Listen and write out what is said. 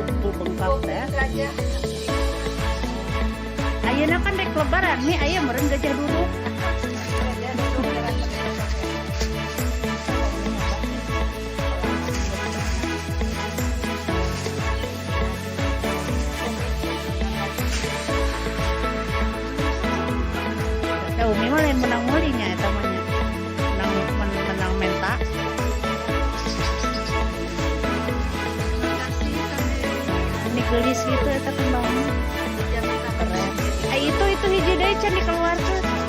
bengkak teh. Ayeuna kan rek lebaran nih aya meureun Gajah Duduk. Da Umi mah lain menang meuli nya eta mah nya. Menang menta. Ini gelis gitu eta kembangnya. Itu hiji deui can dikeluarkeun.